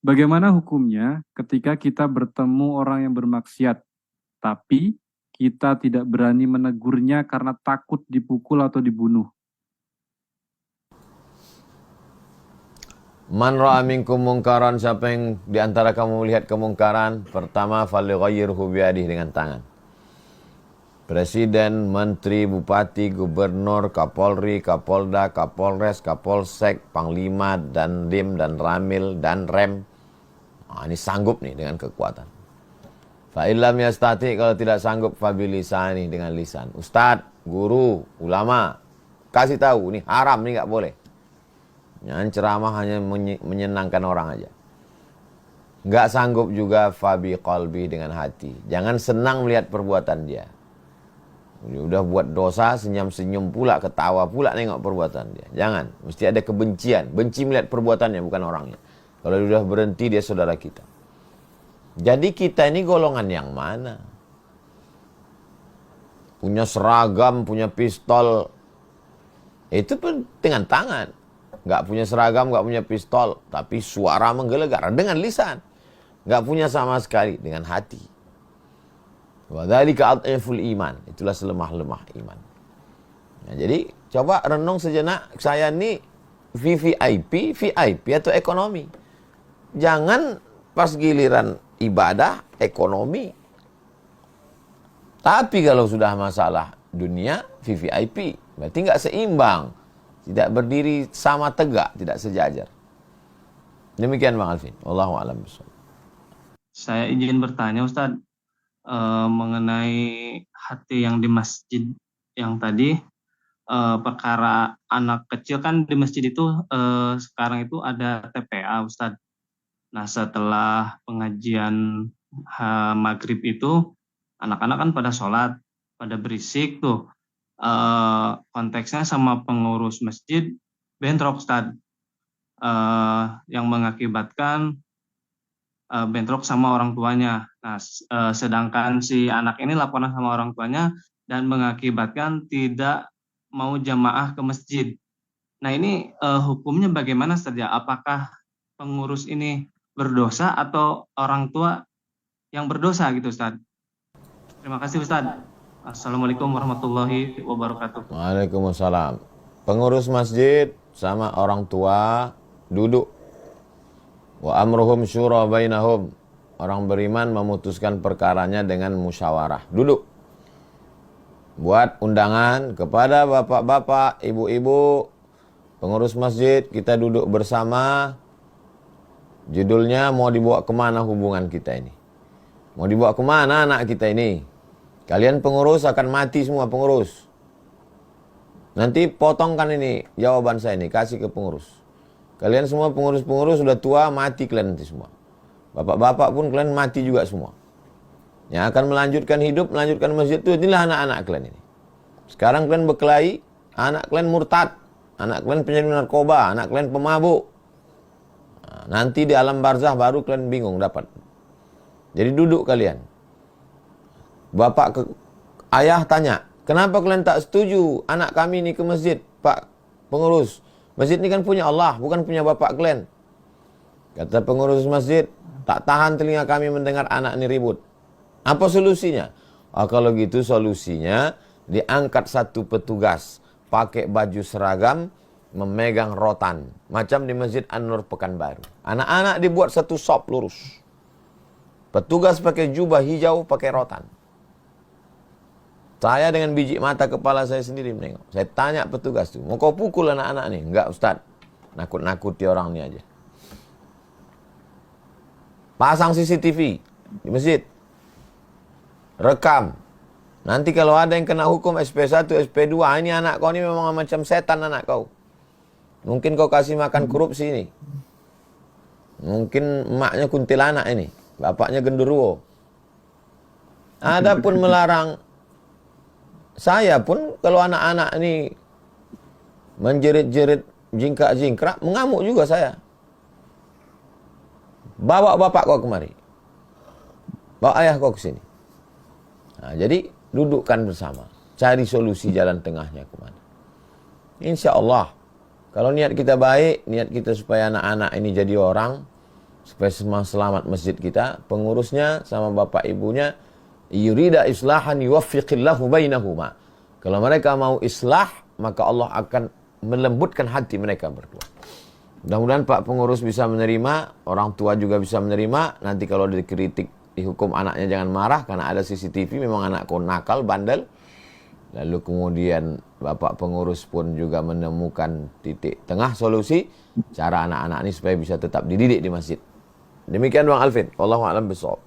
Bagaimana hukumnya ketika kita bertemu orang yang bermaksiat, tapi kita tidak berani menegurnya karena takut dipukul atau dibunuh? Man ra'a minkum mungkaran, siapa yang di antara kamu melihat kemungkaran, pertama falyughayyirhu biyadihi, dengan tangan. Presiden, menteri, bupati, gubernur, kapolri, kapolda, kapolres, kapolsek, panglima, dan dim, dan ramil, dan rem. Ini sanggup nih dengan kekuatan. Fa'illam yastati, kalau tidak sanggup, fabilisani, dengan lisan. Ustadz, guru, ulama, kasih tahu, ini haram, ini nggak boleh. Yang ceramah hanya menyenangkan orang aja. Nggak sanggup juga, fabi qalbi, dengan hati. Jangan senang melihat perbuatan dia. Udah buat dosa, senyum-senyum pula, ketawa pula nengok perbuatan dia. Jangan, mesti ada kebencian. Benci melihat perbuatannya, bukan orangnya. Kalau udah berhenti, dia saudara kita. Jadi kita ini golongan yang mana? Punya seragam, punya pistol, itu pun dengan tangan. Nggak punya seragam, nggak punya pistol, tapi suara menggelegar dengan lisan. Nggak punya sama sekali, dengan hati. Wadzalika adhaful iman, itulah selemah-lemah iman. Nah, jadi coba renung sejenak, saya ini VVIP, VIP atau ekonomi. Jangan pas giliran ibadah, ekonomi. Tapi kalau sudah masalah dunia, VVIP. Berarti nggak seimbang. Tidak berdiri sama tegak, tidak sejajar. Demikian Bang Alvin. Wallahu a'lam bishawab. Saya izin bertanya Ustadz, mengenai hati yang di masjid yang tadi, perkara anak kecil kan di masjid itu sekarang itu ada TPA Ustadz. Nah setelah pengajian maghrib itu anak-anak kan pada sholat, pada berisik tuh. Konteksnya sama pengurus masjid bentrok Ustadz, yang mengakibatkan bentrok sama orang tuanya. Nah, sedangkan si anak ini laporan sama orang tuanya dan mengakibatkan tidak mau jamaah ke masjid. Nah, ini hukumnya bagaimana saja? Apakah pengurus ini berdosa atau orang tua yang berdosa gitu, Ustaz? Terima kasih, Ustaz. Assalamualaikum warahmatullahi wabarakatuh. Waalaikumsalam. Pengurus masjid sama orang tua duduk. Wa amruhum syura bainahum. Orang beriman memutuskan perkaranya dengan musyawarah. Duduk. Buat undangan kepada bapak-bapak, ibu-ibu, pengurus masjid, kita duduk bersama. Judulnya mau dibawa kemana hubungan kita ini? Mau dibawa kemana anak kita ini? Kalian pengurus akan mati semua pengurus. Nanti potongkan ini jawaban saya ini, kasih ke pengurus. Kalian semua pengurus-pengurus sudah tua, mati kalian nanti semua. Bapak-bapak pun kalian mati juga semua. Yang akan melanjutkan hidup, melanjutkan masjid itu, inilah anak-anak kalian ini. Sekarang kalian berkelahi, anak kalian murtad, anak kalian penyalahguna narkoba, anak kalian pemabuk. Nah, nanti di alam barzah baru kalian bingung dapat. Jadi duduk kalian. Ayah tanya, kenapa kalian tak setuju anak kami ini ke masjid, Pak pengurus? Masjid ini kan punya Allah, bukan punya bapak kalian. Kata pengurus masjid, tak tahan telinga kami mendengar anak ini ribut. Apa solusinya? Kalau gitu solusinya, diangkat satu petugas, pakai baju seragam, memegang rotan. Macam di Masjid An-Nur Pekanbaru. Anak-anak dibuat satu sop lurus. Petugas pakai jubah hijau, pakai rotan. Saya dengan biji mata kepala saya sendiri menengok. Saya tanya petugas tuh, mau kau pukul anak-anak nih? Enggak Ustaz, nakut-nakuti orang ini aja. Pasang CCTV di masjid. Rekam. Nanti kalau ada yang kena hukum SP1, SP2, ini anak kau ini memang macam setan anak kau. Mungkin kau kasih makan korupsi ini. Mungkin emaknya kuntilanak ini, bapaknya genderuwo. Adapun melarang, saya pun kalau anak-anak ini menjerit-jerit, jingkrak-jingkrak, mengamuk juga saya. Bawa bapak kau kemari. Bawa ayah kau ke sini. Nah, jadi dudukkan bersama. Cari solusi jalan tengahnya kemana. Insya Allah, kalau niat kita baik, niat kita supaya anak-anak ini jadi orang, supaya selamat masjid kita, pengurusnya sama bapak ibunya, yurida islahan yuwaffiqillahu bainahuma. Kalau mereka mau islah, maka Allah akan melembutkan hati mereka berdua. Mudah-mudahan Pak pengurus bisa menerima, orang tua juga bisa menerima. Nanti kalau dikritik, dihukum anaknya jangan marah, karena ada CCTV, memang anakku nakal, bandel. Lalu kemudian Bapak pengurus pun juga menemukan titik tengah solusi, cara anak-anak ini supaya bisa tetap dididik di masjid. Demikian Bang Alvin, wallahu a'lam bishawab.